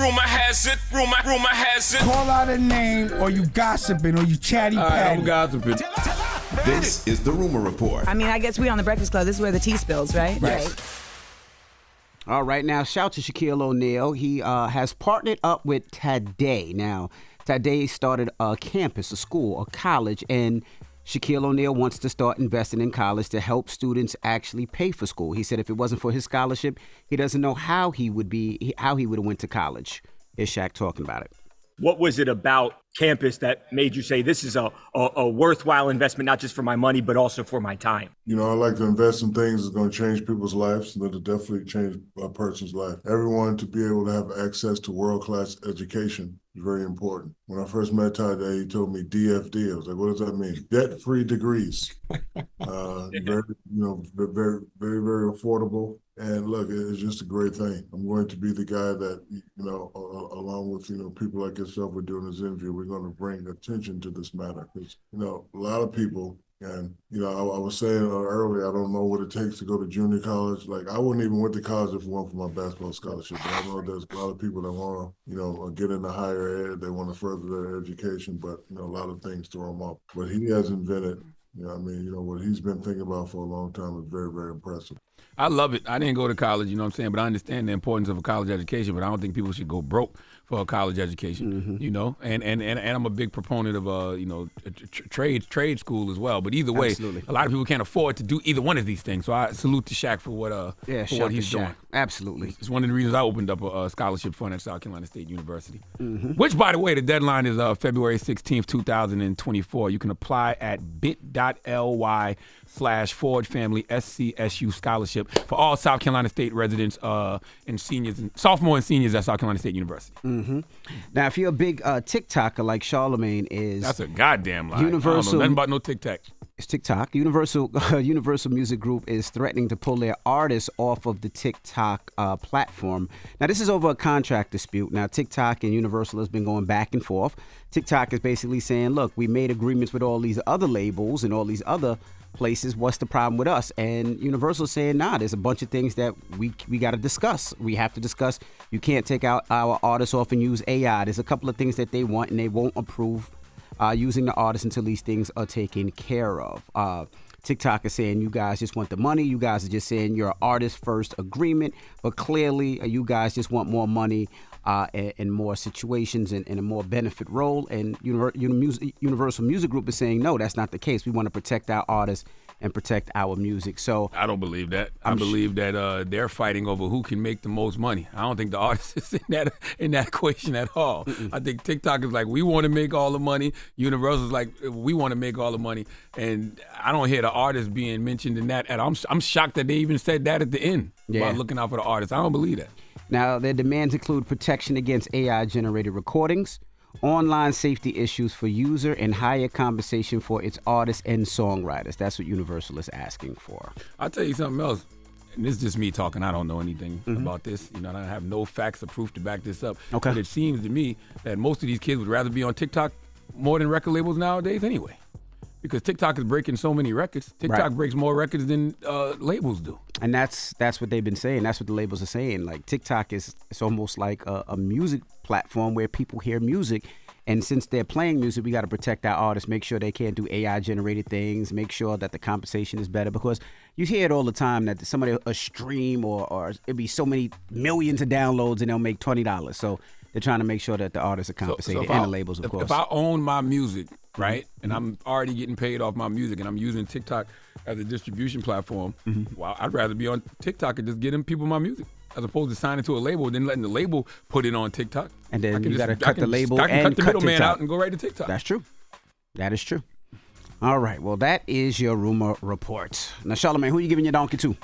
Rumor has it. Call out a name, or you gossiping, or you chatty patty. I'm gossiping. This is the Rumor Report. I mean, I guess we on the Breakfast Club. This is where the tea spills, right? Right. All right, now shout to Shaquille O'Neal. He has partnered up with Tagoe. Now, Tagoe started a campus, a school, a college, and Shaquille O'Neal wants to start investing in college to help students actually pay for school. He said if it wasn't for his scholarship, he doesn't know how he would have went to college. Here's Shaq talking about it. What was it about campus that made you say this is a worthwhile investment, not just for my money, but also for my time? You know, I like to invest in things that's going to change people's lives, and that'll definitely change a person's life. Everyone to be able to have access to world-class education is very important. When I first met Tagoe, he told me DFD. I was like, what does that mean? Debt-free degrees. Very, very, very, very affordable. And look, it's just a great thing. I'm going to be the guy that, along with, people like yourself, we're doing this interview, we're going to bring attention to this matter. Because, a lot of people, and, I was saying earlier, I don't know what it takes to go to junior college. Like, I wouldn't even went to college if it weren't for my basketball scholarship. But I know there's a lot of people that want to, get into higher ed. They want to further their education, but, a lot of things throw them off. What he has invented, what he's been thinking about for a long time is very, very impressive. I love it. I didn't go to college, you know what I'm saying, but I understand the importance of a college education, but I don't think people should go broke for a college education, and I'm a big proponent of, trade school as well. But either way, Absolutely. A lot of people can't afford to do either one of these things. So I salute to Shaq for what he's doing. Absolutely. It's one of the reasons I opened up a scholarship fund at South Carolina State University, which, by the way, the deadline is February 16th, 2024. You can apply at bit.ly/Ford Family SCSU Scholarship for all South Carolina State residents and seniors, and sophomore and seniors at South Carolina State University. Now, if you're a big TikToker like Charlamagne is, that's a goddamn lie. Universal, I don't know nothing about no TikTok. It's TikTok. Universal Music Group is threatening to pull their artists off of the TikTok platform. Now, this is over a contract dispute. Now, TikTok and Universal has been going back and forth. TikTok is basically saying, look, we made agreements with all these other labels and all these other places. What's the problem with us? And Universal saying, nah, there's a bunch of things that we got to discuss. We have to discuss. You can't take out our artists off and use AI. There's a couple of things that they want, and they won't approve using the artists until these things are taken care of. TikTok is saying you guys just want the money. You guys are just saying you're an artist first agreement, but clearly you guys just want more money and more situations and a more benefit role. And Universal Music Group is saying, no, that's not the case. We want to protect our artists and protect our music. So I don't believe that. I believe that they're fighting over who can make the most money. I don't think the artist is in that equation at all. I think TikTok is like, we want to make all the money. Universal is like, we want to make all the money. And I don't hear the artist being mentioned in that. And I'm shocked that they even said that at the end about looking out for the artist. I don't believe that. Now, their demands include protection against AI-generated recordings, online safety issues for user, and higher compensation for its artists and songwriters. That's what Universal is asking for. I'll tell you something else. And this is just me talking. I don't know anything about this. I don't have no facts or proof to back this up. Okay. But it seems to me that most of these kids would rather be on TikTok more than record labels nowadays anyway. Because TikTok is breaking so many records. TikTok breaks more records than labels do. And that's what they've been saying. That's what the labels are saying. Like, TikTok it's almost like a music platform where people hear music. And since they're playing music, we got to protect our artists, make sure they can't do AI-generated things, make sure that the compensation is better. Because you hear it all the time that somebody a stream or it'd be so many millions of downloads and they'll make $20. So they're trying to make sure that the artists are compensated and the labels, of course. If I own my music, right, and I'm already getting paid off my music and I'm using TikTok as a distribution platform, well, I'd rather be on TikTok and just getting people my music as opposed to signing to a label and then letting the label put it on TikTok. And then you got to cut the label and cut the middleman TikTok out and go right to TikTok. That's true. That is true. All right. Well, that is your rumor report. Now, Charlamagne, who are you giving your donkey to?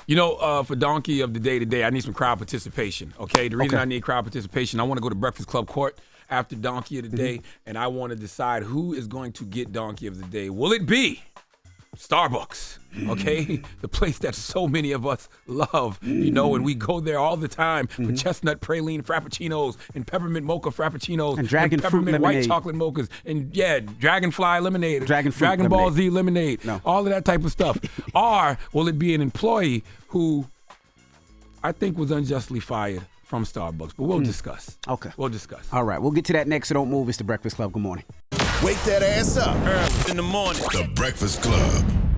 For donkey of the day today, I need some crowd participation, okay? The reason I need crowd participation, I want to go to Breakfast Club Court after donkey of the day, and I want to decide who is going to get donkey of the day. Will it be Starbucks, okay? The place that so many of us love, and we go there all the time for chestnut praline frappuccinos and peppermint mocha frappuccinos and dragon peppermint fruit white lemonade. chocolate mochas and dragonfly lemonade, Dragon Ball Z lemonade, all of that type of stuff. Or will it be an employee who I think was unjustly fired from Starbucks, but we'll discuss. Okay. We'll discuss. All right, we'll get to that next, so don't move. It's The Breakfast Club. Good morning. Wake that ass up. In the morning. The Breakfast Club.